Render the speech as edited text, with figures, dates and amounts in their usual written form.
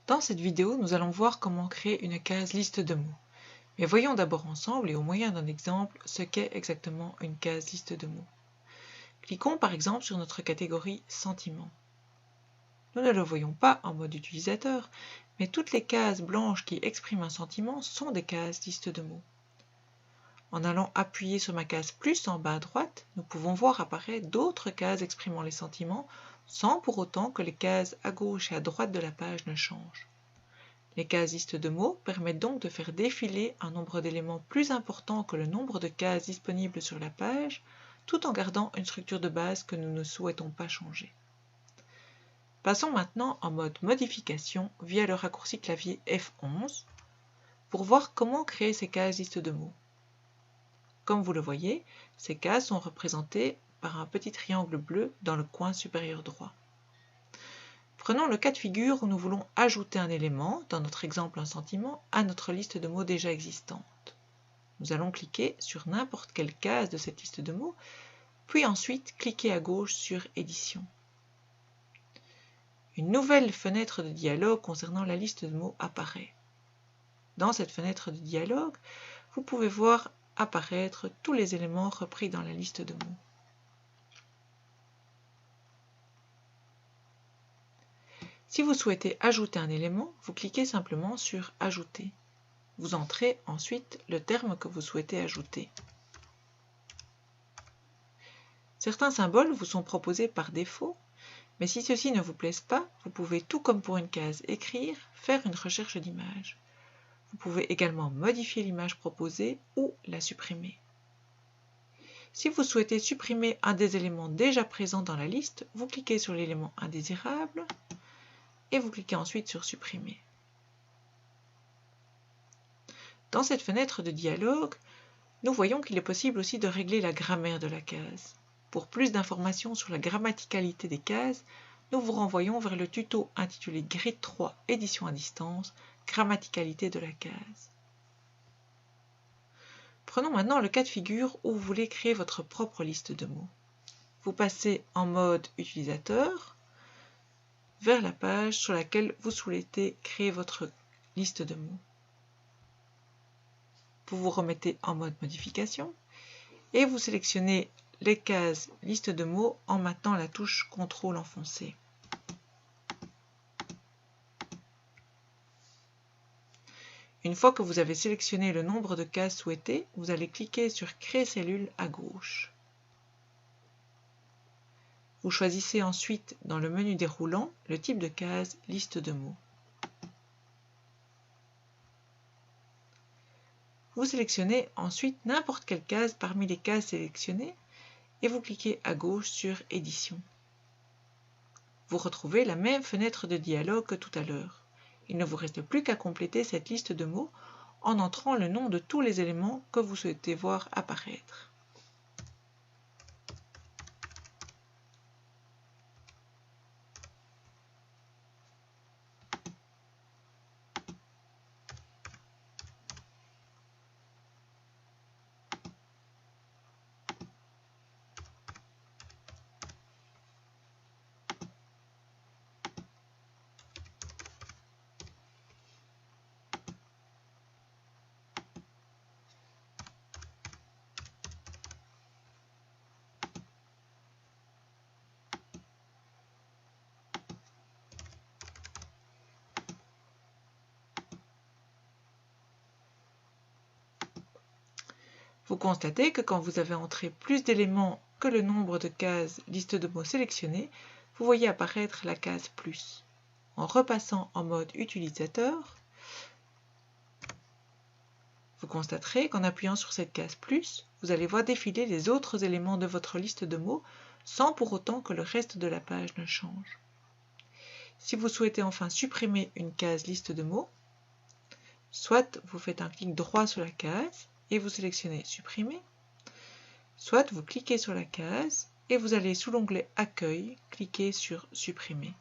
Dans cette vidéo, nous allons voir comment créer une case liste de mots. Mais voyons d'abord ensemble et au moyen d'un exemple ce qu'est exactement une case liste de mots. Cliquons par exemple sur notre catégorie Sentiments. Nous ne le voyons pas en mode utilisateur, mais toutes les cases blanches qui expriment un sentiment sont des cases liste de mots. En allant appuyer sur ma case plus en bas à droite, nous pouvons voir apparaître d'autres cases exprimant les sentiments sans pour autant que les cases à gauche et à droite de la page ne changent. Les cases liste de mots permettent donc de faire défiler un nombre d'éléments plus important que le nombre de cases disponibles sur la page, tout en gardant une structure de base que nous ne souhaitons pas changer. Passons maintenant en mode modification via le raccourci clavier F11 pour voir comment créer ces cases liste de mots. Comme vous le voyez, ces cases sont représentées par un petit triangle bleu dans le coin supérieur droit. Prenons le cas de figure où nous voulons ajouter un élément, dans notre exemple un sentiment, à notre liste de mots déjà existante. Nous allons cliquer sur n'importe quelle case de cette liste de mots, puis ensuite cliquer à gauche sur Édition. Une nouvelle fenêtre de dialogue concernant la liste de mots apparaît. Dans cette fenêtre de dialogue, vous pouvez voir apparaître tous les éléments repris dans la liste de mots. Si vous souhaitez ajouter un élément, vous cliquez simplement sur « Ajouter ». Vous entrez ensuite le terme que vous souhaitez ajouter. Certains symboles vous sont proposés par défaut, mais si ceux-ci ne vous plaisent pas, vous pouvez, tout comme pour une case « Écrire », faire une recherche d'image. Vous pouvez également modifier l'image proposée ou la supprimer. Si vous souhaitez supprimer un des éléments déjà présents dans la liste, vous cliquez sur l'élément indésirable et vous cliquez ensuite sur Supprimer. Dans cette fenêtre de dialogue, nous voyons qu'il est possible aussi de régler la grammaire de la case. Pour plus d'informations sur la grammaticalité des cases, nous vous renvoyons vers le tuto intitulé Grid 3 édition à distance, grammaticalité de la case. Prenons maintenant le cas de figure où vous voulez créer votre propre liste de mots. Vous passez en mode utilisateur vers la page sur laquelle vous souhaitez créer votre liste de mots. Vous vous remettez en mode modification et vous sélectionnez les cases liste de mots en maintenant la touche CTRL enfoncée. Une fois que vous avez sélectionné le nombre de cases souhaitées, vous allez cliquer sur Créer cellule à gauche. Vous choisissez ensuite dans le menu déroulant le type de case liste de mots. Vous sélectionnez ensuite n'importe quelle case parmi les cases sélectionnées et vous cliquez à gauche sur Édition. Vous retrouvez la même fenêtre de dialogue que tout à l'heure. Il ne vous reste plus qu'à compléter cette liste de mots en entrant le nom de tous les éléments que vous souhaitez voir apparaître. Vous constatez que quand vous avez entré plus d'éléments que le nombre de cases liste de mots sélectionnées, vous voyez apparaître la case plus. En repassant en mode utilisateur, vous constaterez qu'en appuyant sur cette case plus, vous allez voir défiler les autres éléments de votre liste de mots sans pour autant que le reste de la page ne change. Si vous souhaitez enfin supprimer une case liste de mots, soit vous faites un clic droit sur la case et vous sélectionnez Supprimer, soit vous cliquez sur la case et vous allez sous l'onglet Accueil, cliquer sur Supprimer.